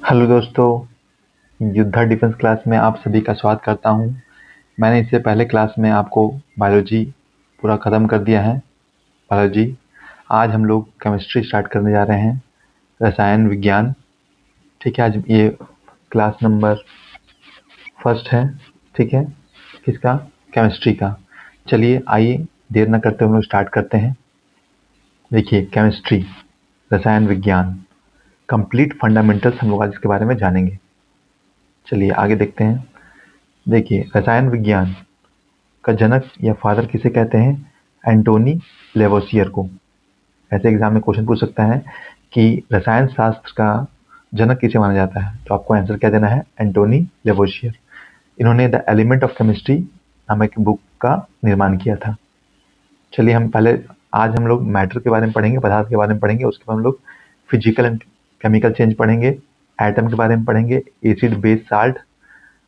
Hello दोस्तों, युद्धा defence class में आप सभी का स्वागत करता हूं। मैंने इससे पहले क्लास में आपको बायोलॉजी पूरा ख़त्म कर दिया है। बायोलॉजी। आज हम लोग केमिस्ट्री स्टार्ट करने जा रहे हैं, रसायन विज्ञान। ठीक है, आज ये क्लास नंबर फर्स्ट है। ठीक है, किसका? केमिस्ट्री का। चलिए आइए, देर न करते हम लोग स्टार्ट करते हैं। देखिए, केमिस्ट्री, रसायन विज्ञान, कंप्लीट फंडामेंटल्स हम लोग आज इसके बारे में जानेंगे। चलिए आगे देखते हैं। देखिए, रसायन विज्ञान का जनक या फादर किसे कहते हैं? एंटोनी लेवोसियर को। ऐसे एग्जाम में क्वेश्चन पूछ सकता है कि रसायन शास्त्र का जनक किसे माना जाता है, तो आपको आंसर क्या देना है? एंटोनी लेवोसियर। इन्होंने द एलिमेंट ऑफ केमिस्ट्री नामक बुक का निर्माण किया था। चलिए हम पहले, आज हम लोग मैटर के बारे में पढ़ेंगे, पदार्थ के बारे में पढ़ेंगे। उसके बाद हम लोग फिजिकल एंड केमिकल चेंज पढ़ेंगे, एटम के बारे में पढ़ेंगे, एसिड बेस साल्ट,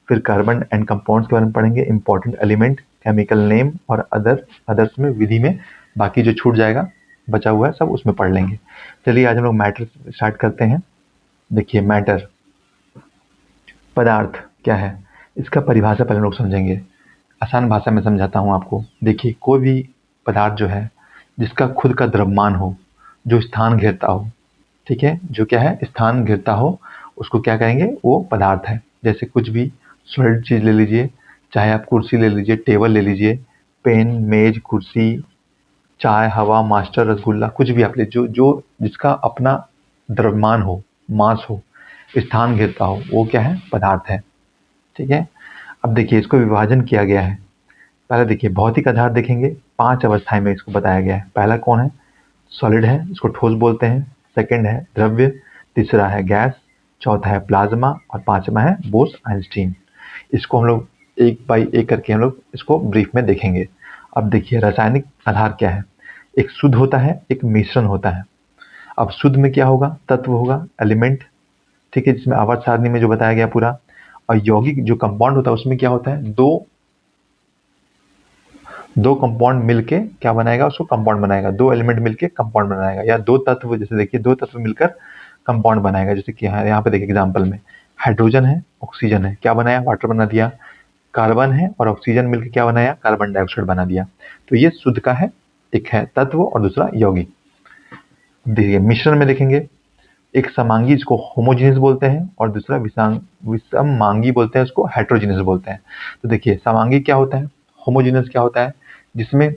फिर कार्बन एंड कंपाउंड्स के बारे में पढ़ेंगे, इंपॉर्टेंट एलिमेंट, केमिकल नेम और अदर्स में विधि में बाकी जो छूट जाएगा बचा हुआ है सब उसमें पढ़ लेंगे। चलिए आज हम लोग मैटर स्टार्ट करते हैं। देखिए, मैटर, पदार्थ क्या है, इसका परिभाषा पहले हम लोग समझेंगे। आसान भाषा में समझाता हूँ आपको। देखिए, कोई भी पदार्थ जो है जिसका खुद का द्रव्यमान हो, जो स्थान घेरता हो, ठीक है, जो क्या है, स्थान घेरता हो, उसको क्या कहेंगे? वो पदार्थ है। जैसे कुछ भी सॉलिड चीज़ ले लीजिए, चाहे आप कुर्सी ले लीजिए, टेबल ले लीजिए, पेन, मेज, कुर्सी, चाय, हवा, मास्टर, रसगुल्ला, कुछ भी आप ले, जो जो जिसका अपना द्रव्यमान हो, मास हो, स्थान घेरता हो, वो क्या है? पदार्थ है। ठीक है। अब देखिए, इसको विभाजन किया गया है। पहले देखिए, भौतिक आधार देखेंगे, 5 अवस्थाएं में इसको बताया गया है। पहला कौन है? सॉलिड है, इसको ठोस बोलते हैं। सेकंड है द्रव्य, तीसरा है गैस, चौथा है प्लाज्मा और पांचवा है बोस आइंस्टीन। इसको हम लोग एक बाई एक करके हम लोग इसको ब्रीफ में देखेंगे। अब देखिए, रासायनिक आधार क्या है? एक शुद्ध होता है, एक मिश्रण होता है। अब शुद्ध में क्या होगा? तत्व होगा, एलिमेंट। ठीक है, जिसमें आवर्त सारणी में जो बताया गया पूरा। और यौगिक जो कंपाउंड होता है उसमें क्या होता है? दो दो कंपाउंड मिलके क्या बनाएगा? उसको कंपाउंड बनाएगा। दो एलिमेंट मिलके कंपाउंड बनाएगा, या दो तत्व, जैसे देखिए दो तत्व मिलकर कंपाउंड बनाएगा। जैसे कि यहाँ पे देखिए एग्जांपल में हाइड्रोजन है, ऑक्सीजन है, क्या बनाया? वाटर बना दिया। कार्बन है और ऑक्सीजन मिलकर क्या बनाया? कार्बन डाइऑक्साइड बना दिया। तो ये शुद्ध का है, एक है तत्व और दूसरा यौगिक। देखिए मिश्रण में देखेंगे, एक समांगी जिसको होमोजीनियस बोलते हैं और दूसरा विषमांगी बोलते हैं, उसको हेट्रोजीनियस बोलते हैं। तो देखिए, समांगी क्या होता है, होमोजीनियस क्या होता है? जिसमें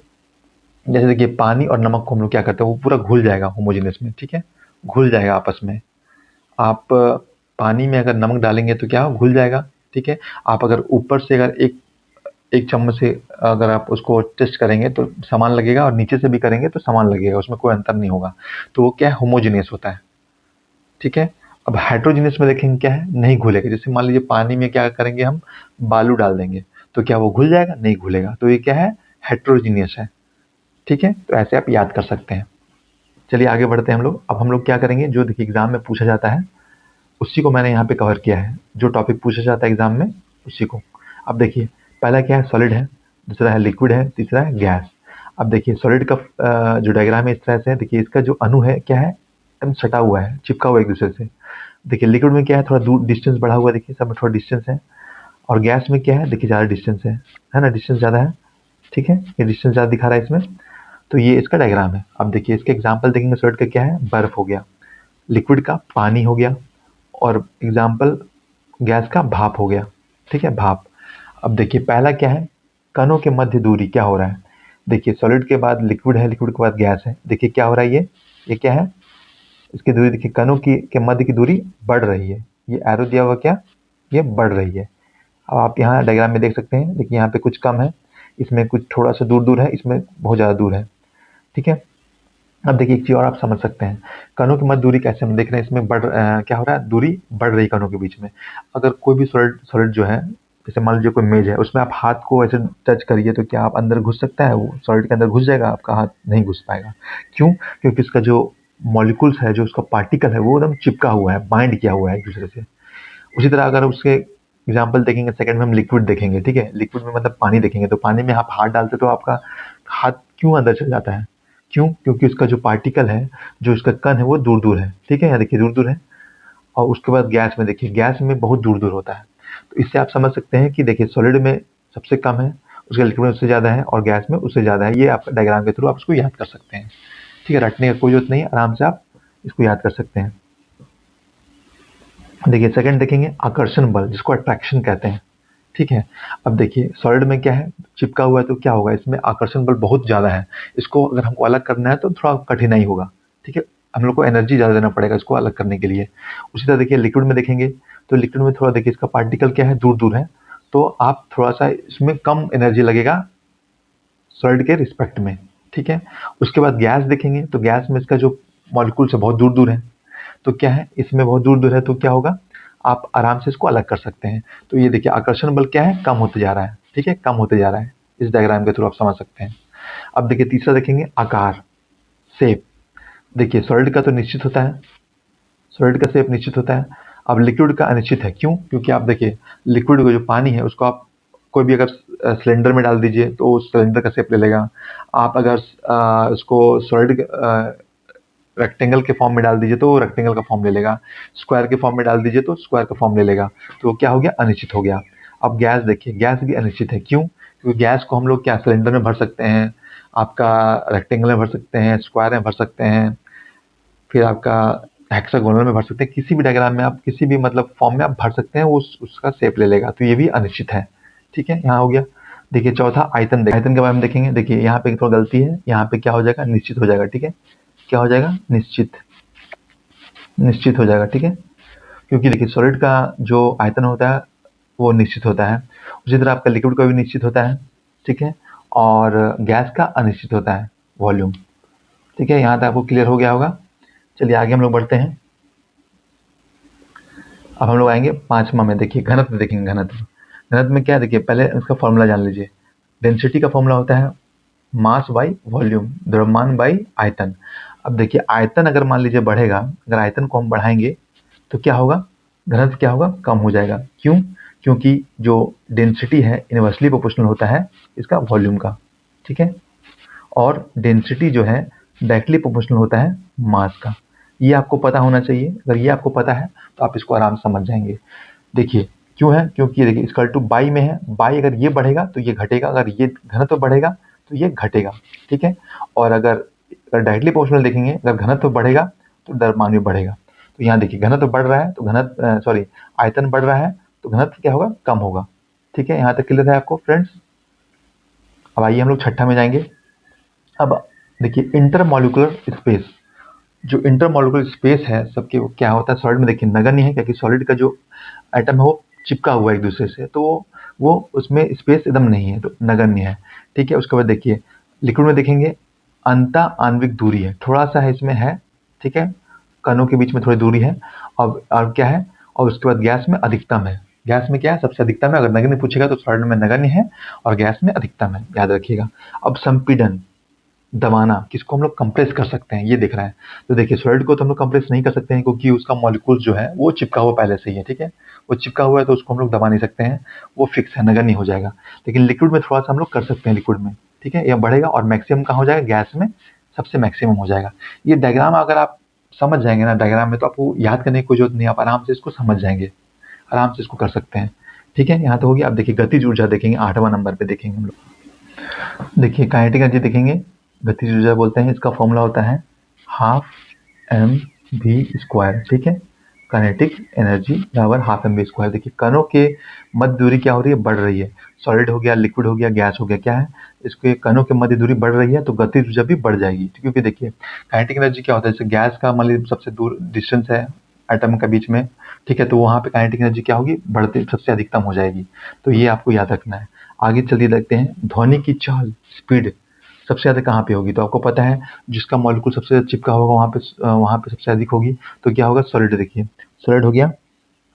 जैसे देखिए पानी और नमक को हम लोग क्या करते हैं, वो पूरा घुल जाएगा होमोजेनियस में। ठीक है, घुल जाएगा आपस में। आप पानी में अगर नमक डालेंगे तो क्या घुल जाएगा। ठीक है, आप अगर ऊपर से अगर एक एक चम्मच से अगर आप उसको टेस्ट करेंगे तो समान लगेगा, और नीचे से भी करेंगे तो समान लगेगा, उसमें कोई अंतर नहीं होगा। तो वो क्या है? होमोजेनियस होता है। ठीक है। अब हेट्रोजीनियस में देखेंगे क्या है? नहीं घुलेगा। जैसे मान लीजिए पानी में क्या करेंगे, हम बालू डाल देंगे, तो क्या वो घुल जाएगा? नहीं घुलेगा। तो ये क्या है? हेट्रोजीनियस है। ठीक है, तो ऐसे आप याद कर सकते हैं। चलिए आगे बढ़ते हैं हम लोग। अब हम लोग क्या करेंगे, जो देखिए एग्जाम में पूछा जाता है उसी को मैंने यहाँ पे कवर किया है। जो टॉपिक पूछा जाता है एग्जाम में उसी को। अब देखिए, पहला क्या है? सॉलिड है, दूसरा है लिक्विड है, तीसरा है गैस। अब देखिए सॉलिड का जो डायग्राम है इस तरह से है। देखिए इसका जो अणु है क्या है? एकदम सटा हुआ है, चिपका हुआ है एक दूसरे से। देखिए लिक्विड में क्या है? थोड़ा दूर डिस्टेंस बढ़ा हुआ है, देखिए सब में थोड़ा डिस्टेंस है। और गैस में क्या है? देखिए ज़्यादा डिस्टेंस है ना, डिस्टेंस ज़्यादा है। ठीक है, ये डिस्टेंस ज़्यादा दिखा रहा है इसमें। तो ये इसका डायग्राम है। अब देखिए इसके एग्जाम्पल देखेंगे। सॉलिड का क्या है? बर्फ हो गया, लिक्विड का पानी हो गया, और एग्जाम्पल गैस का भाप हो गया। ठीक है, भाप। अब देखिए पहला क्या है? कणों के मध्य दूरी क्या हो रहा है? देखिए सॉलिड के बाद लिक्विड है, लिक्विड के बाद गैस है। देखिए क्या हो रहा है, ये क्या है? इसकी दूरी देखिए, कणों की के मध्य की दूरी बढ़ रही है। ये एरो दिया हुआ क्या? ये बढ़ रही है। अब आप यहाँ डायग्राम में देख सकते हैं। देखिए यहाँ पे कुछ कम है, इसमें कुछ थोड़ा सा दूर दूर है, इसमें बहुत ज़्यादा दूर है। ठीक है। अब देखिए एक चीज़ और आप समझ सकते हैं, कणों की मध्य दूरी कैसे हम देख रहे हैं। इसमें क्या हो रहा है? दूरी बढ़ रही है कणों के बीच में। अगर कोई भी सॉलिड सॉलिड जो है, जैसे मान लीजिए कोई मेज है, उसमें आप हाथ को ऐसे टच करिए तो क्या आप अंदर घुस सकता है? वो सॉलिड के अंदर घुस जाएगा, आपका हाथ नहीं घुस पाएगा। क्यों? क्योंकि इसका जो मॉलिक्यूल्स है, जो उसका पार्टिकल है, वो एकदम चिपका हुआ है, बाइंड किया हुआ है एक दूसरे से। उसी तरह अगर उसके एग्जाम्पल देखेंगे, सेकंड में हम लिक्विड देखेंगे। ठीक है, लिक्विड में मतलब पानी देखेंगे, तो पानी में आप हाथ डालते तो आपका हाथ क्यों अंदर चल जाता है? क्यों? क्योंकि उसका जो पार्टिकल है, जो उसका कण है, वो दूर दूर है। ठीक है, यहाँ देखिए दूर दूर है। और उसके बाद गैस में देखिए, गैस में बहुत दूर-दूर होता है। तो इससे आप समझ सकते हैं कि देखिए सॉलिड में सबसे कम है, उसके लिक्विड में उससे ज़्यादा है और गैस में उससे ज़्यादा है। ये आप डायग्राम के थ्रू आप इसको याद कर सकते हैं। ठीक है, रटने का कोई ज़रूरत नहीं है, आराम से आप इसको याद कर सकते हैं। देखिए सेकंड देखेंगे आकर्षण बल, जिसको अट्रैक्शन कहते हैं। ठीक है, अब देखिए सॉलिड में क्या है, चिपका हुआ है तो क्या होगा, इसमें आकर्षण बल बहुत ज़्यादा है। इसको अगर हमको अलग करना है तो थोड़ा कठिनाई होगा। ठीक है, हम लोग को एनर्जी ज़्यादा देना पड़ेगा इसको अलग करने के लिए। उसी तरह देखिए लिक्विड में देखेंगे तो लिक्विड में थोड़ा देखिए इसका पार्टिकल क्या है, दूर-दूर है, तो आप थोड़ा-सा इसमें कम एनर्जी लगेगा सॉलिड के रिस्पेक्ट में। ठीक है, उसके बाद गैस देखेंगे तो गैस में इसका जो मॉलिक्यूल्स है बहुत दूर-दूर है। तो क्या है, इसमें बहुत दूर-दूर है तो क्या होगा, आप आराम से इसको अलग कर सकते हैं। तो ये देखिए आकर्षण बल क्या है, कम होते जा रहा है। ठीक है, कम होते जा रहा है। इस डायग्राम के थ्रू आप समझ सकते हैं। अब देखिए तीसरा देखेंगे आकार, शेप। देखिए सॉलिड का तो निश्चित होता है, सॉलिड का शेप निश्चित होता है। अब लिक्विड का अनिश्चित है, क्यों? क्योंकि आप देखिए लिक्विड का जो पानी है उसको आप कोई भी अगर सिलेंडर में डाल दीजिए तो उस सिलेंडर का शेप ले लेगा। आप अगर उसको सॉलिड रेक्टेंगल के फॉर्म में डाल दीजिए तो रेक्टेंगल का फॉर्म ले लेगा, स्क्वायर के फॉर्म में डाल दीजिए तो स्क्वायर का फॉर्म ले लेगा। तो क्या हो गया, अनिश्चित हो गया। अब गैस देखिए, गैस भी अनिश्चित है, क्यों? क्योंकि गैस को हम लोग क्या सिलेंडर में भर सकते हैं, आपका रेक्टेंगल में भर सकते हैं, स्क्वायर में भर सकते हैं, फिर आपका हेक्सागोनल में भर सकते हैं, किसी भी डायग्राम में आप किसी भी मतलब फॉर्म में आप भर सकते हैं, वो उसका शेप ले लेगा। तो ये भी अनिश्चित है। ठीक है, यहाँ हो गया। देखिए चौथा आयतन, आयतन के बारे में देखेंगे। देखिए यहाँ पे थोड़ा गलती है, यहाँ पे क्या हो जाएगा, निश्चित हो जाएगा। ठीक है, क्या हो जाएगा, निश्चित, निश्चित हो जाएगा। ठीक है, क्योंकि देखिए सॉलिड का जो आयतन होता है वो निश्चित होता है, उसी तरह आपका लिक्विड का भी निश्चित होता है। ठीक है, और गैस का अनिश्चित होता है वॉल्यूम। ठीक है, यहाँ तक आपको क्लियर हो गया होगा। चलिए आगे हम लोग बढ़ते हैं। अब हम लोग आएंगे पांचवा में। देखिए घनत्व देखेंगे। घनत्व, घनत्व में क्या है, देखिए पहले इसका फॉर्मूला जान लीजिए। डेंसिटी का फॉर्मूला होता है मास बाई वॉल्यूम, द्रव्यमान बाई आयतन। अब देखिए आयतन अगर मान लीजिए बढ़ेगा, अगर आयतन को हम बढ़ाएंगे तो क्या होगा, घनत्व क्या होगा, कम हो जाएगा। क्यों? क्योंकि जो डेंसिटी है इनवर्सली प्रोपोर्शनल होता है इसका वॉल्यूम का। ठीक है, और डेंसिटी जो है डायरेक्टली प्रोपोर्शनल होता है मास का। ये आपको पता होना चाहिए। अगर ये आपको पता है तो आप इसको आराम से समझ जाएंगे। देखिए क्यों है, क्योंकि देखिए इक्वल टू बाई में है, बाई अगर ये बढ़ेगा तो ये घटेगा, अगर ये घनत्व बढ़ेगा तो ये घटेगा। ठीक है, और अगर डायरेक्टली प्रोपोर्शनल देखेंगे, अगर घनत्व बढ़ेगा तो द्रव्यमान भी बढ़ेगा। तो यहाँ देखिए घनत्व बढ़ रहा है तो आयतन बढ़ रहा है तो घनत्व क्या होगा, कम होगा। ठीक है, यहाँ तक क्लियर है आपको फ्रेंड्स। अब आइए हम लोग छठा में जाएंगे। अब देखिए इंटरमॉलिक्यूलर स्पेस, जो इंटरमॉलिक्यूलर स्पेस है सबके, वो क्या होता है सॉलिड में, देखिए नगण्य है, क्योंकि सॉलिड का जो एटम है वो चिपका हुआ है एक दूसरे से, तो वो उसमें स्पेस एकदम नहीं है, तो नगण्य है। ठीक है, उसके बाद देखिए लिक्विड में देखेंगे अंतः आणविक दूरी है, थोड़ा सा है इसमें है। ठीक है, कणों के बीच में थोड़ी दूरी है। और क्या है, और उसके बाद गैस में अधिकतम है। गैस में क्या है, सबसे अधिकतम है। अगर नगण्य पूछेगा तो सॉलिड में नगण्य है और गैस में अधिकतम है, याद रखिएगा। अब संपीड़न, दबाना, किसको हम लोग कंप्रेस कर सकते हैं, ये दिख रहा है। तो देखिए सॉलिड को तो हम लोग कंप्रेस नहीं कर सकते हैं, क्योंकि उसका मॉलिक्यूल जो है वो चिपका हुआ पहले से ही है। ठीक है, वो चिपका हुआ है तो उसको हम लोग दबा नहीं सकते हैं, वो फिक्स है, नगण्य हो जाएगा। लेकिन लिक्विड में थोड़ा सा हम लोग कर सकते हैं, लिक्विड में। ठीक है, यह बढ़ेगा और मैक्सिमम कहाँ हो जाएगा, गैस में सबसे मैक्सिमम हो जाएगा। ये डायग्राम अगर आप समझ जाएंगे ना डायग्राम में, तो आपको याद करने की कोई जरूरत नहीं, आप आराम से इसको समझ जाएंगे, आराम से इसको कर सकते हैं। ठीक है, यहाँ तो हो गया। अब देखिए गतिज ऊर्जा देखेंगे, 8वां नंबर पे देखेंगे हम लोग। देखिए काइनेटिक एनर्जी देखेंगे, गतिज ऊर्जा बोलते हैं, इसका फॉर्मूला होता है हाफ एम वी स्क्वायर। ठीक है, काइनेटिक एनर्जी बराबर हाफ एम वी स्क्वायर। देखिए कणों के मध्य दूरी क्या हो रही है, बढ़ रही है। सॉलिड हो गया, लिक्विड हो गया, गैस हो गया, क्या है, इसके कणों के मध्य दूरी बढ़ रही है तो गतिज ऊर्जा भी बढ़ जाएगी। क्योंकि देखिए काइनेटिक एनर्जी क्या होता है, जैसे गैस का मान लीजिए सबसे दूर डिस्टेंस है एटम के बीच में। ठीक है, तो वहाँ पे काइनेटिक एनर्जी क्या होगी, बढ़ती, सबसे अधिकतम हो जाएगी। तो ये आपको याद रखना है। आगे चलिए देखते हैं ध्वनि की चाल, स्पीड सबसे ज़्यादा कहाँ पे होगी, तो आपको पता है जिसका मॉलिक्यूल सबसे ज़्यादा चिपका होगा वहाँ पे सबसे अधिक होगी। तो क्या होगा, सॉलिड। देखिए सॉलिड हो गया,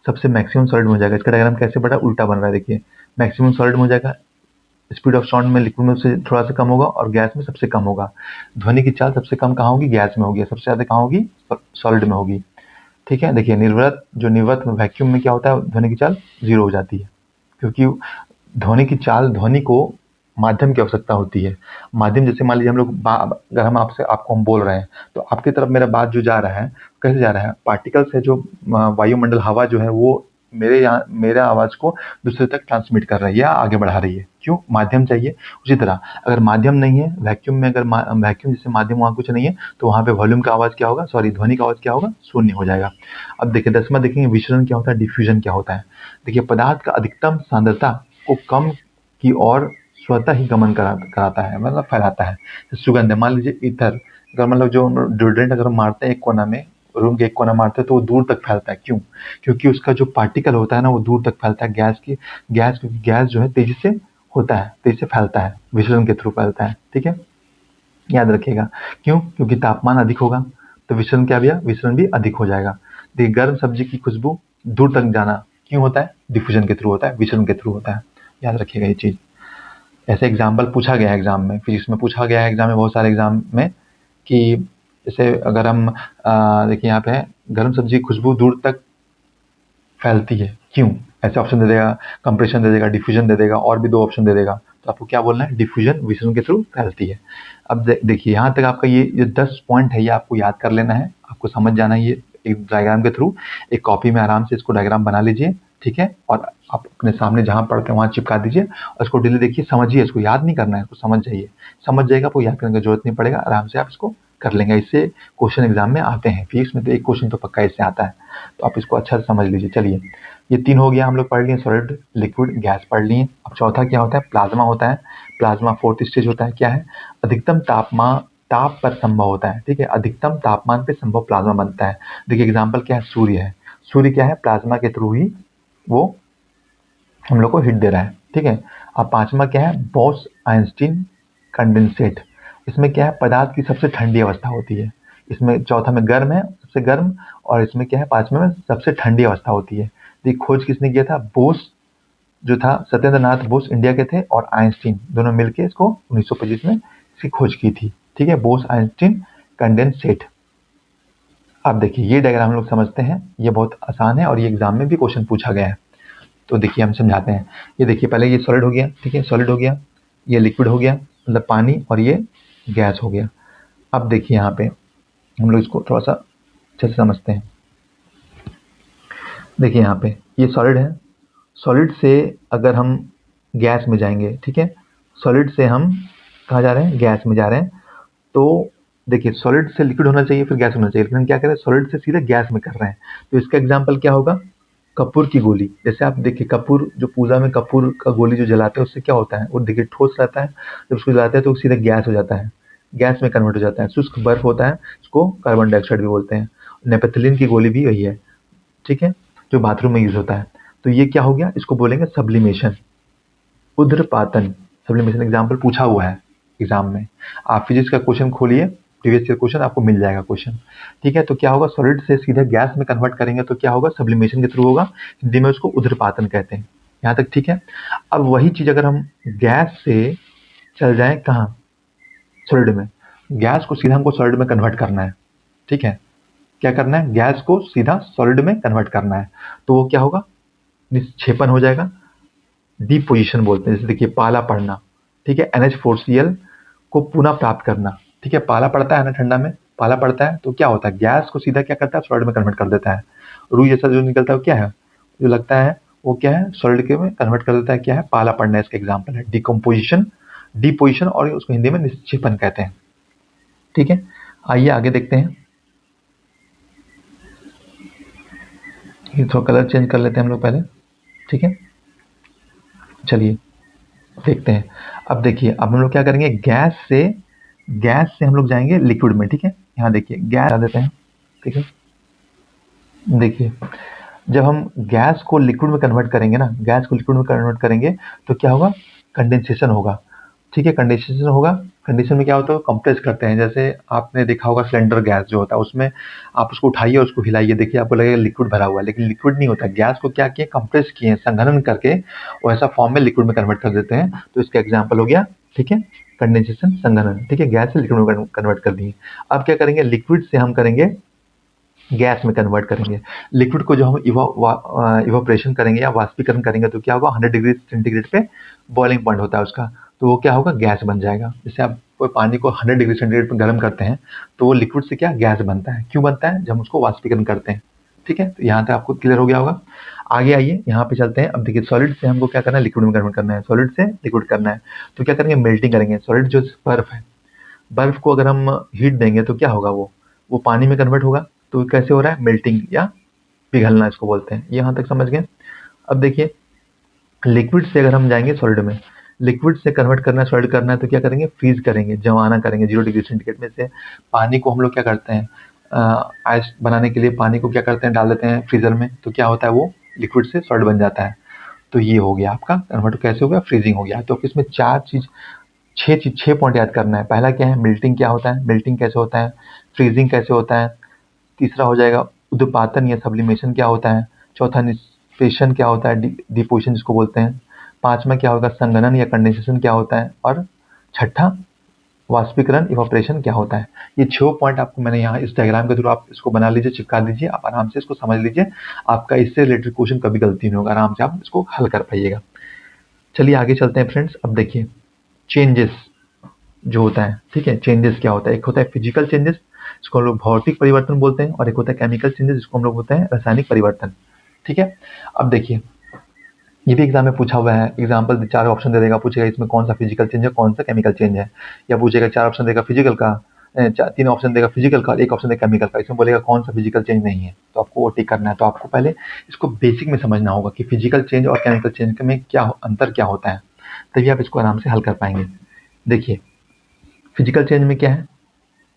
सबसे मैक्सिमम सॉलिड में हो जाएगा। इसका डायग्राम कैसे बड़ा उल्टा बन रहा है, देखिए मैक्सिमम सॉलिड में हो जाएगा। स्पीड ऑफ साउंड में लिक्विड में उससे थोड़ा सा कम होगा और गैस में सबसे कम होगा। ध्वनि की चाल सबसे कम कहाँ होगी, गैस में होगी, सबसे ज़्यादा कहाँ होगी, सॉलिड में होगी। ठीक है, देखिए निर्वात वैक्यूम में क्या होता है, ध्वनि की चाल 0 हो जाती है, क्योंकि ध्वनि की चाल ध्वनि को माध्यम की आवश्यकता होती है। माध्यम जैसे मान लीजिए हम लोग अगर हम आपको हम बोल रहे हैं तो आपकी तरफ मेरा बात जो जा रहा है कैसे जा रहा है, पार्टिकल से जो वायुमंडल हवा जो है वो मेरा आवाज़ को दूसरे तक ट्रांसमिट कर रही है या आगे बढ़ा रही है। क्यों? माध्यम चाहिए। उसी तरह अगर माध्यम नहीं है, वैक्यूम में अगर वैक्यूम जैसे माध्यम वहाँ कुछ नहीं है तो वहाँ पे वॉल्यूम का आवाज़ क्या होगा, सॉरी ध्वनि का आवाज़ क्या होगा, शून्य हो जाएगा। अब देखिए 10वां देखेंगे विचलन क्या होता है, डिफ्यूजन क्या होता है। देखिए पदार्थ का अधिकतम सांद्रता को कम की ओर स्वतः ही गमन कराता है, मतलब फैलाता है। सुगंध है, मान लीजिए ईथर, अगर मतलब जो डिओड्रेंट अगर हम मारते हैं एक कोना में, रूम के एक कोना मारते हैं तो वो दूर तक फैलता है। क्यों? क्योंकि उसका जो पार्टिकल होता है ना वो दूर तक फैलता है। क्योंकि गैस जो है तेजी से होता है, तेजी से फैलता है, विसर्जन के थ्रू फैलता है। ठीक है, याद रखिएगा। क्यों? क्योंकि तापमान अधिक होगा तो विसरण क्या भैया, विसरण भी अधिक हो जाएगा। देखिए गर्म सब्जी की खुशबू दूर तक जाना क्यों होता है, डिफ्यूजन के थ्रू होता है, विसरण के थ्रू होता है। याद रखिएगा ये चीज़। ऐसे एग्जाम्पल पूछा गया है एग्जाम में, फिजिक्स में पूछा गया है एग्जाम में, बहुत सारे एग्जाम में, कि जैसे अगर हम देखिए यहाँ पे है, गर्म सब्जी की खुशबू दूर तक फैलती है। क्यों? ऐसे ऑप्शन दे देगा, कंप्रेशन दे देगा, डिफ्यूजन दे देगा, और भी 2 ऑप्शन दे देगा। तो आपको क्या बोलना है, डिफ्यूजन विसरण के थ्रू फैलती है। अब देखिए यहाँ तक आपका ये 10 पॉइंट है, ये आपको याद कर लेना है, आपको समझ जाना है। ये एक डायग्राम के थ्रू एक कॉपी में आराम से इसको डायग्राम बना लीजिए। ठीक है, और आप अपने सामने जहाँ पढ़ते हैं वहाँ चिपका दीजिए और इसको डेली देखिए, समझिए। इसको याद नहीं करना है, इसको समझ जाइए। समझ जाएगा, आपको याद करने की जरूरत नहीं पड़ेगा, आराम से आप इसको कर लेंगे। इससे क्वेश्चन एग्जाम में आते हैं, फिजिक्स में तो एक क्वेश्चन तो पक्का इससे आता है, तो आप इसको अच्छा से समझ लीजिए। चलिए, ये 3 हो गया, हम लोग पढ़ लिए, सॉलिड, लिक्विड, गैस पढ़ लिए। अब चौथा क्या होता है, प्लाज्मा होता है। प्लाज्मा 4th स्टेज होता है। क्या है? अधिकतम ताप पर संभव होता है। ठीक है, अधिकतम तापमान पे संभव प्लाज्मा बनता है। देखिए एग्जाम्पल क्या है, सूर्य है। सूर्य क्या है, प्लाज्मा के थ्रू ही वो हम लोग को हीट दे रहा है। ठीक है। अब 5वां क्या है, बोस आइंस्टीन कंडेंसेट। इसमें क्या है, पदार्थ की सबसे ठंडी अवस्था होती है। इसमें चौथा में गर्म है, सबसे गर्म, और इसमें क्या है, 5वें में सबसे ठंडी अवस्था होती है। तो ये खोज किसने किया था, बोस जो था, सत्येंद्र नाथ बोस इंडिया के थे, और आइंस्टीन दोनों मिलके इसको 1925 में इसकी खोज की थी। ठीक है, बोस आइंस्टीन कंडेंसेट। अब देखिए ये डायग्राम हम लोग समझते हैं, ये बहुत आसान है और ये एग्जाम में भी क्वेश्चन पूछा गया है। तो देखिए हम समझाते हैं। ये देखिए पहले ये सॉलिड हो गया। ठीक है, सॉलिड हो गया, ये लिक्विड हो गया मतलब पानी, और ये गैस हो गया। अब देखिए यहाँ पे हम लोग इसको थोड़ा सा अच्छे से समझते हैं। देखिए यहाँ पे ये सॉलिड है, सॉलिड से अगर हम गैस में जाएंगे, ठीक है, सॉलिड से हम कहाँ जा रहे हैं, गैस में जा रहे हैं। तो देखिए सॉलिड से लिक्विड होना चाहिए, फिर गैस होना चाहिए, लेकिन हम क्या कर रहे हैं, सॉलिड से सीधे गैस में कर रहे हैं। तो इसका एग्जाम्पल क्या होगा, कपूर की गोली। जैसे आप देखिए कपूर, जो पूजा में कपूर का गोली जो जलाते हैं उससे क्या होता है, वो देखिए ठोस रहता है, जब उसको जलाते हैं तो सीधे गैस हो जाता है, गैस में कन्वर्ट हो जाता है। शुष्क बर्फ होता है, उसको कार्बन डाइऑक्साइड भी बोलते हैं। नेपथलीन की गोली भी वही है। ठीक है, जो बाथरूम में यूज होता है। तो ये क्या हो गया, इसको बोलेंगे सब्लिमेशन, उध्रपातन। सब्लिमेशन एग्जाम्पल पूछा हुआ है एग्जाम में। आप फिजिक्स का क्वेश्चन खोलिए, प्रीवियस ईयर क्वेश्चन आपको मिल जाएगा क्वेश्चन। ठीक है, तो क्या होगा, सॉलिड से सीधे गैस में कन्वर्ट करेंगे तो क्या होगा, सब्लिमेशन के थ्रू होगा। हिंदी में उसको उध्रपातन कहते हैं। यहाँ तक ठीक है। अब वही चीज अगर हम गैस से चल जाएं कहाँ, सॉलिड में, गैस को सीधा हमको सॉलिड में कन्वर्ट करना है। ठीक है, क्या करना है, गैस को सीधा सॉलिड में कन्वर्ट करना है। तो वो क्या होगा, निक्षेपण हो जाएगा, डिपोजिशन बोलते हैं। जैसे देखिए पाला पड़ना। ठीक है, NH4Cl को पुनः प्राप्त करना। ठीक है, पाला पड़ता है ना ठंडा में, पाला पड़ता है तो क्या होता है, गैस को सीधा क्या करता है, सॉलिड में कन्वर्ट कर देता है। रुई जैसा जो निकलता है वो क्या है, जो लगता है वो क्या है, सॉलिड के में कन्वर्ट कर देता है। क्या है, पाला पड़ना, इसका एग्जाम्पल है डिकम्पोजिशन, डिपोजिशन, और उसको हिंदी में निक्षेपण कहते हैं। ठीक है, आइए आगे देखते हैं। ये थोड़ा कलर चेंज कर लेते हैं हम लोग पहले। ठीक है, चलिए देखते हैं। अब देखिए, अब हम लोग क्या करेंगे, गैस से हम लोग जाएंगे लिक्विड में। ठीक है, यहाँ देखिए गैस डाल देते हैं। ठीक है, देखिए जब हम गैस को लिक्विड में कन्वर्ट करेंगे ना, गैस को लिक्विड में कन्वर्ट करेंगे तो क्या होगा, कंडेंसेशन होगा। ठीक है, कंडेंसेशन होगा। कंडेंसेशन में क्या होता है, कंप्रेस करते हैं। जैसे आपने देखा होगा सिलेंडर गैस जो होता है, उसमें आप उसको उठाइए, उसको हिलाइए, देखिए आपको लगेगा लिक्विड भरा हुआ है, लेकिन लिक्विड नहीं होता। गैस को क्या किए, कंप्रेस किए, संघनन करके वो ऐसा फॉर्म में लिक्विड में कन्वर्ट कर देते हैं। तो इसका एग्जाम्पल हो गया, ठीक है, कंडेंसेशन, संघनन। ठीक है, गैस से लिक्विड में कन्वर्ट कर दिए। अब क्या करेंगे, लिक्विड से हम करेंगे गैस में कन्वर्ट करेंगे। लिक्विड को जो हम इवापोरेशन करेंगे या वाष्पीकरण करेंगे तो क्या होगा, 100 डिग्री सेंटीग्रेड पे बॉइलिंग पॉइंट होता है उसका। तो वो क्या होगा, गैस बन जाएगा। जैसे आप कोई पानी को 100 डिग्री सेंटीग्रेड पर गर्म करते हैं तो वो लिक्विड से क्या गैस बनता है। क्यों बनता है, जब हम उसको वाष्पीकरण करते हैं। ठीक है, तो यहाँ तक आपको क्लियर हो गया होगा। आगे आइए यहाँ पे चलते हैं। अब देखिए सॉलिड से हमको क्या करना है, लिक्विड में कन्वर्ट करना है, सॉलिड से लिक्विड करना है। तो क्या करेंगे, मेल्टिंग करेंगे। सॉलिड जो बर्फ है, बर्फ को अगर हम हीट देंगे तो क्या होगा, वो पानी में कन्वर्ट होगा। तो कैसे हो रहा है, मेल्टिंग या पिघलना इसको बोलते हैं। यहाँ तक समझ गए। अब देखिए लिक्विड से अगर हम जाएंगे सॉलिड में, लिक्विड से कन्वर्ट करना है, सॉलिड करना है, तो क्या करेंगे, फ्रीज करेंगे, जमाना करेंगे 0 डिग्री सेंटीग्रेड में से। पानी को हम लोग क्या करते हैं, आइस बनाने के लिए पानी को क्या करते हैं, डाल देते हैं फ्रीजर में। तो क्या होता है, वो लिक्विड से सॉलिड बन जाता है। तो ये हो गया आपका कन्वर्ट, कैसे हो गया, फ्रीजिंग हो गया। तो इसमें 6 पॉइंट याद करना है। पहला क्या है, मेल्टिंग क्या होता है, मेल्टिंग कैसे होता है, फ्रीजिंग कैसे होता है। तीसरा हो जाएगा उद्पातन या सब्लिमेशन क्या होता है। चौथा निष्पेषण क्या होता है, डिपोजिशन जिसको बोलते हैं। पांचवा क्या होगा, संघनन या कंडेंसेशन क्या होता है। और छठा वाष्पीकरण इवापोरेशन क्या होता है। ये 6 पॉइंट आपको मैंने यहाँ इस डायग्राम के थ्रू आप इसको बना लीजिए, चिपका दीजिए, आप आराम से इसको समझ लीजिए। आपका इससे रिलेटेड क्वेश्चन कभी गलती नहीं होगा, आराम से आप इसको हल कर पाइएगा। चलिए आगे चलते हैं फ्रेंड्स। अब देखिए चेंजेस जो होता है, ठीक है, चेंजेस क्या होता है। एक होता है फिजिकल चेंजेस जिसको हम लोग भौतिक परिवर्तन बोलते हैं, और एक होता है केमिकल चेंजेस जिसको हम लोग बोलते हैं रासायनिक परिवर्तन। ठीक है, अब देखिए ये भी एग्जाम में पूछा हुआ है। एग्जाम्पल 4 ऑप्शन दे देगा, पूछेगा इसमें कौन सा फिजिकल चेंज है, कौन सा केमिकल चेंज है। या पूछेगा 4 ऑप्शन देगा फिजिकल का, 3 ऑप्शन देगा फिजिकल का, 1 ऑप्शन देगा केमिकल का। इसमें बोलेगा कौन सा फिजिकल चेंज नहीं है, तो आपको वो टिक करना है। तो आपको पहले इसको बेसिक में समझना होगा कि फिजिकल चेंज और केमिकल चेंज में क्या अंतर क्या होता है, तभी आप इसको आराम से हल कर पाएंगे। देखिए फिजिकल चेंज में क्या है,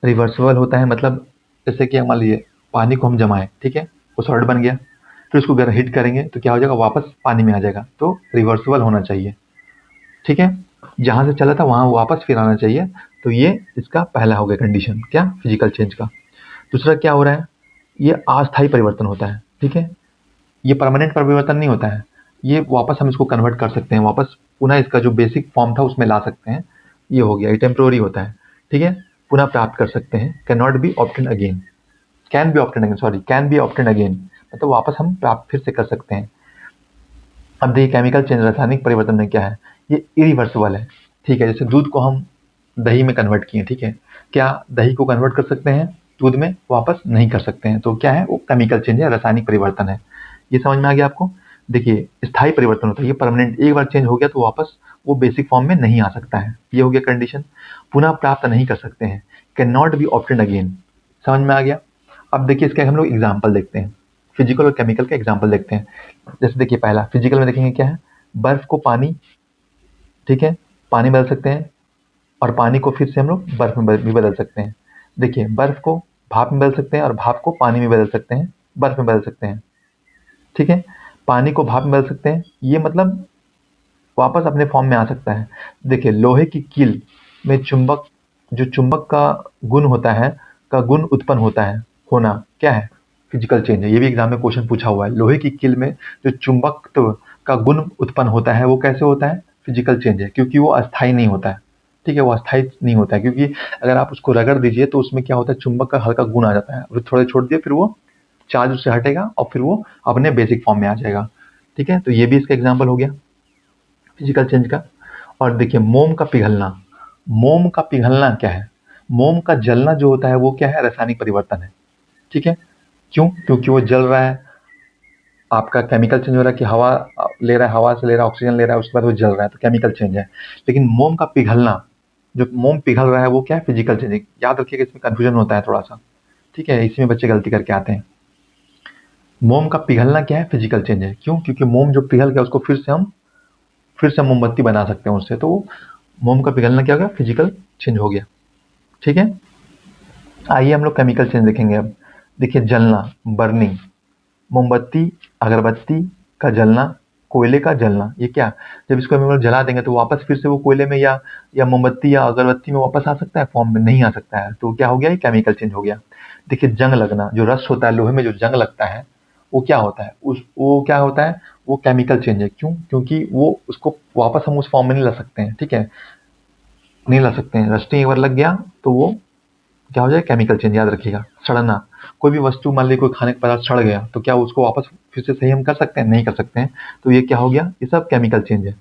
रिवर्सिबल होता है। मतलब जैसे कि मान लीजिए पानी को हम जमाएं, ठीक है, वो सॉलिड बन गया, फिर उसको अगर हीट करेंगे तो क्या हो जाएगा, वापस पानी में आ जाएगा। तो रिवर्सिबल होना चाहिए। ठीक है, जहां से चला था वहां वापस फिर आना चाहिए। तो ये इसका पहला हो गया कंडीशन, क्या, फिजिकल चेंज का। दूसरा क्या हो रहा है, ये अस्थायी परिवर्तन होता है। ठीक है, ये परमानेंट परिवर्तन नहीं होता है। ये वापस हम इसको कन्वर्ट कर सकते हैं, वापस पुनः इसका जो बेसिक फॉर्म था उसमें ला सकते हैं। ये हो गया, ये टेम्प्रोरी होता है। ठीक है, पुनः प्राप्त कर सकते हैं, can not be obtain again, can be obtain again, sorry, can be obtain again, मतलब वापस हम प्राप्त फिर से कर सकते हैं। अब देखिए केमिकल चेंज रासायनिक परिवर्तन में क्या है, ये इरिवर्सिबल है। ठीक है, जैसे दूध को हम दही में कन्वर्ट किए, ठीक है, क्या दही को कन्वर्ट कर सकते हैं दूध में, वापस नहीं कर सकते हैं। तो क्या है, वो केमिकल चेंज है, रासायनिक परिवर्तन है। ये समझ में आ गया आपको। देखिए स्थायी परिवर्तन होता है, ये परमानेंट, एक बार चेंज हो गया तो वापस वो बेसिक फॉर्म में नहीं आ सकता है। ये हो गया कंडीशन। पुनः प्राप्त नहीं कर सकते हैं, can not be obtain again. समझ में आ गया। अब देखिए इसका हम लोग एग्जाम्पल देखते हैं, फिजिकल और केमिकल का एग्जाम्पल देखते हैं। जैसे देखिए पहला फिजिकल में देखेंगे क्या है, बर्फ को पानी, ठीक है, पानी बदल सकते हैं, और पानी को फिर से हम लोग बर्फ में भी बदल सकते हैं। देखिए बर्फ को भाप में बदल सकते हैं, और भाप को पानी में बदल सकते हैं, बर्फ में बदल सकते हैं। ठीक है, पानी को भाप में बदल सकते हैं, ये मतलब वापस अपने फॉर्म में आ सकता है। देखिए लोहे की कील में चुंबक, जो चुंबक का गुण होता है, का गुण उत्पन्न होता है, होना क्या है, फिजिकल चेंज है। ये भी एग्जाम में क्वेश्चन पूछा हुआ है। लोहे की कील में जो चुंबकत्व का गुण उत्पन्न होता है वो कैसे होता है, फिजिकल चेंज है, क्योंकि वो अस्थायी नहीं होता है। ठीक है, वो अस्थायी नहीं होता है, क्योंकि अगर आप उसको रगड़ दीजिए तो उसमें क्या होता है, चुंबक का हल्का गुण आ जाता है, और थोड़ा छोड़ दिए फिर वो चार्ज उससे हटेगा और फिर वो अपने बेसिक फॉर्म में आ जाएगा। ठीक है, तो ये भी इसका एग्जाम्पल हो गया फिजिकल चेंज का। और देखिए मोम का पिघलना, मोम का पिघलना क्या है, मोम का जलना जो होता है वो क्या है, रासायनिक परिवर्तन है। ठीक है, क्यों, क्योंकि वो जल रहा है, आपका केमिकल चेंज हो रहा है कि हवा ले रहा है, हवा से ले रहा है, ऑक्सीजन ले रहा है, उसके बाद वो जल रहा है, तो केमिकल चेंज है। लेकिन मोम का पिघलना, जो मोम पिघल रहा है वो क्या है, फिजिकल चेंज है। याद रखिएगा, इसमें कंफ्यूजन होता है थोड़ा सा। ठीक है, इसी में बच्चे गलती करके आते हैं। मोम का पिघलना क्या है, फिजिकल चेंज है। क्यों, क्योंकि मोम जो पिघल गया उसको फिर से हम मोमबत्ती बना सकते हैं उससे, तो मोम का पिघलना क्या हो गया, फिजिकल चेंज हो गया। ठीक है, आइए हम लोग केमिकल चेंज देखेंगे अब। देखिए जलना, बर्निंग, मोमबत्ती, अगरबत्ती का जलना, कोयले का जलना, ये क्या, जब इसको हम लोग जला देंगे तो वापस फिर से वो कोयले में या मोमबत्ती या अगरबत्ती में वापस आ सकता है, फॉर्म में नहीं आ सकता है। तो क्या हो गया, ये केमिकल चेंज हो गया। देखिए जंग लगना, जो रस होता है लोहे में, जो जंग लगता है वो क्या होता है, वो क्या होता है, वो केमिकल चेंज है। क्यों, क्योंकि वो उसको वापस हम उस फॉर्म में नहीं ला सकते हैं। ठीक है, नहीं ला सकते हैं, रस्टिंग एक बार लग गया तो वो क्या हो जाए, केमिकल चेंज। याद रखिएगा, सड़ना, कोई भी वस्तु मान लीजिए कोई खाने का पदार्थ सड़ गया तो क्या उसको वापस फिर से सही हम कर सकते हैं, नहीं कर सकते हैं। तो ये क्या हो गया, ये सब केमिकल चेंज है।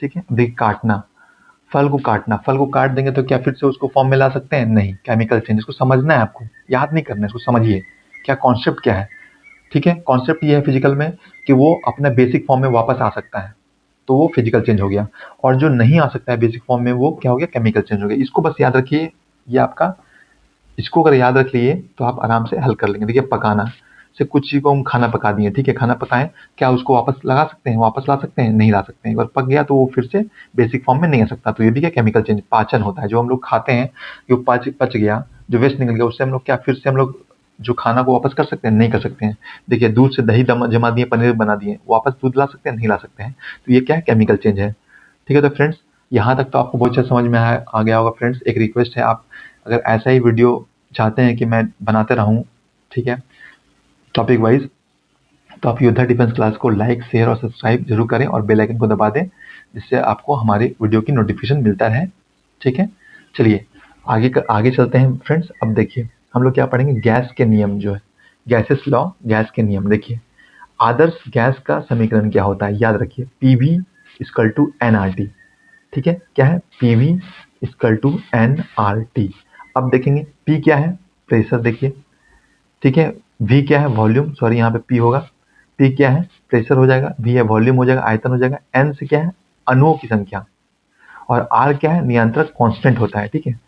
ठीक है, देखिए काटना, फल को काटना, फल को काट देंगे तो क्या फिर से उसको फॉर्म में ला सकते हैं? नहीं, केमिकल चेंज। इसको समझना है आपको, याद नहीं करना है, इसको समझिए क्या कॉन्सेप्ट क्या है। ठीक है, कॉन्सेप्ट ये है फिजिकल में कि वो अपने बेसिक फॉर्म में वापस आ सकता है, तो वो फिजिकल चेंज हो गया। और जो नहीं आ सकता है बेसिक फॉर्म में, वो क्या हो गया? केमिकल चेंज हो गया। इसको बस याद रखिए, ये आपका, इसको अगर याद रख लिए तो आप आराम से हल कर लेंगे। देखिए, पकाना से कुछ चीज़ को हम खाना पका दिए, ठीक है, खाना पकाएं, क्या उसको वापस लगा सकते हैं? वापस ला सकते हैं? नहीं ला सकते हैं। एक बार पक गया तो वो फिर से बेसिक फॉर्म में नहीं आ सकता। तो ये भी क्या केमिकल चेंज, पाचन होता है। जो हम लोग खाते हैं, जो पच गया, जो वेस्ट निकल गया, उससे हम लोग क्या फिर से हम लोग जो खाना को वापस कर सकते हैं? नहीं कर सकते हैं। देखिए, दूध से दही जमा दिए, पनीर बना दिए, वापस दूध ला सकते हैं? नहीं ला सकते हैं। तो ये क्या है? केमिकल चेंज है। ठीक है, तो फ्रेंड्स, यहाँ तक तो आपको बहुत अच्छा समझ में आ गया होगा। फ्रेंड्स, एक रिक्वेस्ट है, आप अगर ऐसा ही वीडियो चाहते हैं कि मैं बनाते रहूँ, ठीक है, टॉपिक वाइज, तो आप योद्धा डिफेंस क्लास को लाइक, शेयर और सब्सक्राइब जरूर करें और बेल आइकन को दबा दें, जिससे आपको हमारे वीडियो की नोटिफिकेशन मिलता रहे। ठीक है, चलिए आगे चलते हैं फ्रेंड्स। अब देखिए, हम लोग क्या पढ़ेंगे? गैस के नियम जो है, गैसेस लॉ, गैस के नियम। देखिए, आदर्श गैस का समीकरण क्या होता है? याद रखिए, पीवी इक्वल टू एनआरटी। ठीक है, क्या है? PV equal to NRT. अब देखेंगे पी क्या है? प्रेशर। देखिए, ठीक है, वी क्या है? वॉल्यूम, सॉरी यहाँ पे पी होगा। पी क्या है? प्रेशर हो जाएगा। वी है वॉल्यूम हो जाएगा, आयतन हो जाएगा। एन से क्या है? अणुओं की संख्या। और आर क्या है? नियंत्रक कांस्टेंट होता है। ठीक है,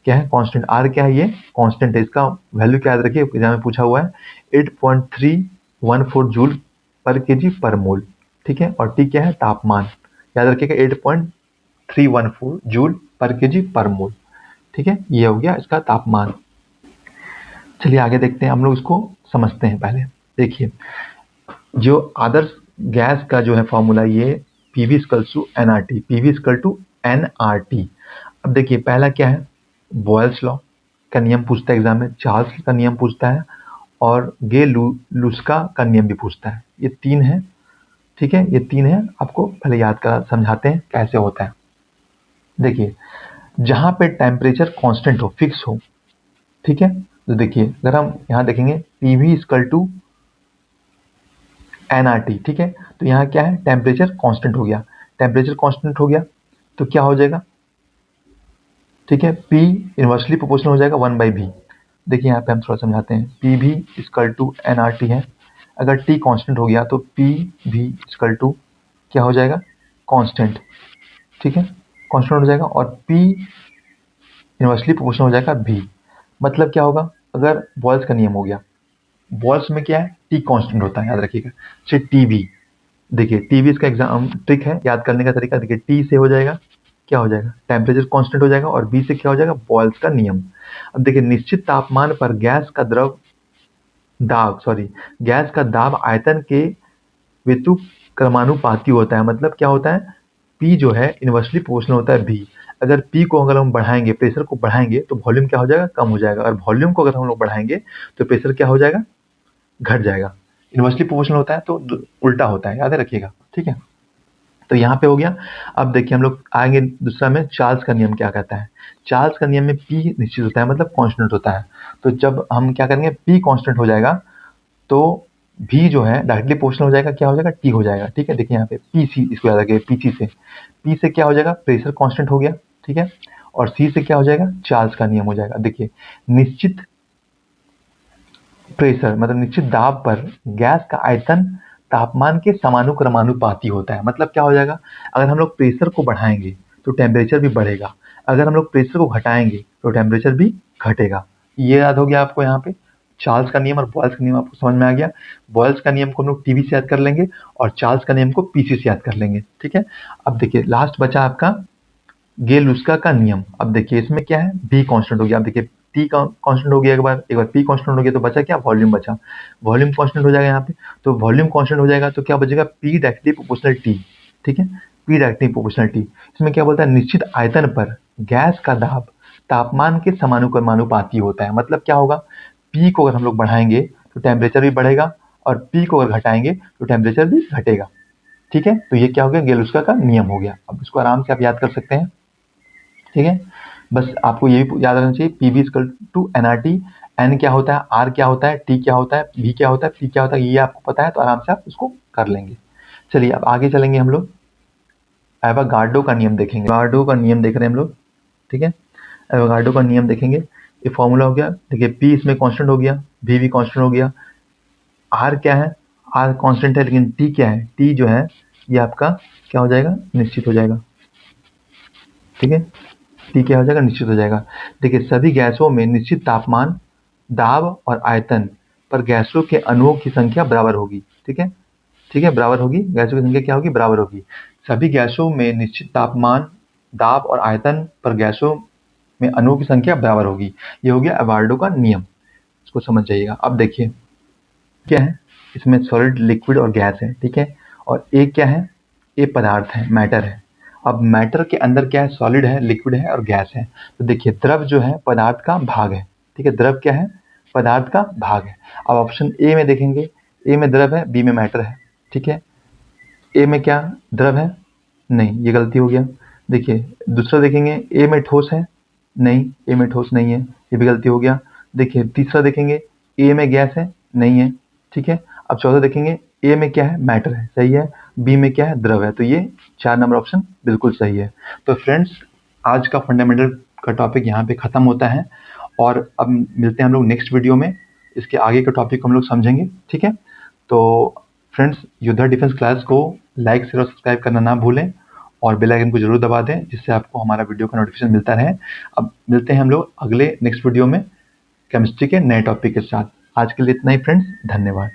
क्या है? कांस्टेंट। आर क्या है? ये कांस्टेंट है। इसका वैल्यू क्या याद रखिए, एग्जाम में पूछा हुआ है, 8.314 जूल पर केजी पर मोल। ठीक है, और टी क्या है? तापमान। याद रखिएगा, 8.314 जूल पर केजी पर मोल। ठीक है, ये हो गया इसका तापमान। चलिए आगे देखते हैं, हम लोग इसको समझते हैं पहले। देखिए, जो आदर्श गैस का जो है फॉर्मूला, ये PV equal to NRT, PV equal to NRT. अब देखिए, पहला क्या है? बॉयल्स लॉ का नियम पूछता है एग्जाम में, चार्ल्स का नियम पूछता है, और लुस्का का नियम भी पूछता है। ये तीन है। ठीक है, ये तीन है, आपको पहले याद कर समझाते हैं कैसे होता है। देखिए, जहां पे टेम्परेचर कांस्टेंट हो, फिक्स हो, ठीक है, तो देखिए अगर हम यहाँ देखेंगे पीवी इक्वल टू एनआरटी, ठीक है, तो यहाँ क्या है? टेम्परेचर कांस्टेंट हो गया। टेम्परेचर कांस्टेंट हो गया तो क्या हो जाएगा? ठीक है, P इनवर्सली प्रोपोर्शनल हो जाएगा 1/v। देखिए यहाँ पे हम थोड़ा समझाते हैं, पी भी इक्वल टू एनआरटी है। अगर T कांस्टेंट हो गया तो पी भी इक्वल टू क्या हो जाएगा? कांस्टेंट। ठीक है, कांस्टेंट हो जाएगा, और P इनवर्सली प्रोपोर्शनल हो जाएगा v। मतलब क्या होगा? अगर बॉयल्स का नियम हो गया, बॉयल्स में क्या है? T कांस्टेंट होता है, याद रखिएगा। से टीवी, देखिए टीवी इसका एग्जाम ट्रिक है, याद करने का तरीका। देखिए, टी से हो जाएगा, क्या हो जाएगा? टेम्परेचर कांस्टेंट हो जाएगा, और बी से क्या हो जाएगा? बॉयल्स का नियम। अब देखिए, निश्चित तापमान पर गैस का दाब आयतन के व्युत्क्रमानुपाती होता है। मतलब क्या होता है? पी जो है इनवर्सली प्रोपोर्शनल होता है भी। अगर पी को अगर हम बढ़ाएंगे, प्रेशर को बढ़ाएंगे, तो वॉल्यूम क्या हो जाएगा? कम हो जाएगा। और वॉल्यूम को अगर हम लोग बढ़ाएंगे तो प्रेशर क्या हो जाएगा? घट जाएगा। इनवर्सली प्रोपोर्शनल होता है तो उल्टा होता है, याद रखिएगा। ठीक है, तो यहाँ पे हो गया। अब देखिए, हम लोग आएंगे दूसरा में, चार्ल्स का नियम क्या कहता है? चार्ल्स का नियम में पी निश्चित होता है, मतलब कांस्टेंट होता है। तो जब हम क्या करेंगे, पी कांस्टेंट हो जाएगा तो भी जो है डायरेक्टली प्रोपोर्शनल हो जाएगा, क्या हो जाएगा? टी हो जाएगा। ठीक है, देखिए यहाँ पे पी सी, इसको याद रखिए, पी से क्या हो जाएगा? प्रेशर कांस्टेंट हो गया। ठीक है, और सी से क्या हो जाएगा? चार्ल्स का नियम हो जाएगा। देखिए, निश्चित प्रेशर मतलब निश्चित दाब पर गैस का आयतन तापमान के समानुक्रमानुपाती होता है। मतलब क्या हो जाएगा? अगर हम लोग प्रेशर को बढ़ाएंगे तो टेम्परेचर भी बढ़ेगा, अगर हम लोग प्रेशर को घटाएंगे तो टेम्परेचर भी घटेगा। ये याद हो गया आपको। यहाँ पे चार्ल्स का नियम और बॉयल्स का नियम आपको समझ में आ गया। बॉयल्स का नियम को हम लोग टीवी से याद कर लेंगे, और चार्ल्स का नियम को पीसी से याद कर लेंगे। ठीक है, अब देखिए लास्ट बचा आपका गेलुस्का का नियम। अब देखिए, इसमें क्या है? बी कांस्टेंट हो गया। अब देखिए, टी कांस्टेंट हो गया, एक बार पी कांस्टेंट हो गया, तो बचा क्या? वॉल्यूम बचा। वॉल्यूम कांस्टेंट हो जाएगा यहाँ पे, तो वॉल्यूम कांस्टेंट हो जाएगा तो क्या बचेगा? P directly proportional T. ठीक है, पी डायरेक्टली प्रोपोर्शनल टी। इसमें क्या बोलता है? निश्चित आयतन पर गैस का दाब तापमान के समानुक्रमानुपाती होता है। मतलब क्या होगा? पी को अगर हम लोग बढ़ाएंगे तो टेम्परेचर भी बढ़ेगा, और पी को अगर घटाएंगे तो टेम्परेचर भी घटेगा। ठीक है, तो ये क्या हो गया? गेलुस्का का नियम हो गया। अब इसको आराम से आप याद कर सकते हैं। ठीक है, बस आपको यही याद रखना चाहिए, PV equal to NRT. N क्या होता है? आर क्या होता है? टी क्या होता है? वी क्या होता है? पी क्या होता है? ये आपको पता है, तो आराम से आप इसको कर लेंगे। चलिए अब आगे चलेंगे हम लोग। एवोगाड्रो का नियम देखेंगे। एवोगाड्रो का नियम देख रहे हैं हम लोग, ठीक है। एवोगाड्रो का नियम देखेंगे। ये फॉर्मूला हो गया, देखिए पी इसमें कांस्टेंट हो गया, वी भी कांस्टेंट हो गया। आर क्या है, आर कांस्टेंट है, लेकिन टी क्या है, टी जो है ये आपका क्या हो जाएगा, निश्चित हो जाएगा, ठीक है। टी क्या हो जाएगा, निश्चित हो जाएगा। देखिए सभी गैसों में निश्चित तापमान, दाब और आयतन पर गैसों के अणुओं की संख्या बराबर होगी, ठीक है, ठीक है, बराबर होगी। गैसों की संख्या क्या होगी, बराबर होगी। सभी गैसों में निश्चित तापमान, दाब और आयतन पर गैसों में अणुओं की संख्या बराबर होगी। ये हो गया एवोगाड्रो का नियम, इसको समझ जाइएगा। अब देखिए क्या है, इसमें सॉलिड, लिक्विड और गैस है, ठीक है। और एक क्या है, ये पदार्थ है, मैटर है। अब मैटर के अंदर क्या है, सॉलिड है, लिक्विड है और गैस है। तो देखिए द्रव जो है पदार्थ का भाग है, ठीक है। द्रव क्या है, पदार्थ का भाग है। अब ऑप्शन ए में देखेंगे, ए में द्रव है, बी में मैटर है, ठीक है। ए में क्या द्रव है, नहीं, ये गलती हो गया। देखिए दूसरा देखेंगे, ए में ठोस है, नहीं, ए में ठोस नहीं है, ये भी गलती हो गया। देखिए तीसरा देखेंगे, ए में गैस है, नहीं है, ठीक है। अब चौथा देखेंगे, ए में क्या है, मैटर है, सही है। बी में क्या है, द्रव है। तो ये 4 नंबर ऑप्शन बिल्कुल सही है। तो फ्रेंड्स आज का फंडामेंटल का टॉपिक यहाँ पे ख़त्म होता है, और अब मिलते हैं हम लोग नेक्स्ट वीडियो में, इसके आगे के टॉपिक को हम लोग समझेंगे, ठीक है। तो फ्रेंड्स योद्धा डिफेंस क्लास को लाइक, शेयर और सब्सक्राइब करना ना भूलें, और बेल आइकन को जरूर दबा दें, जिससे आपको हमारा वीडियो का नोटिफिकेशन मिलता रहे। अब मिलते हैं हम लोग अगले नेक्स्ट वीडियो में केमिस्ट्री के नए टॉपिक के साथ। आज के लिए इतना ही फ्रेंड्स, धन्यवाद।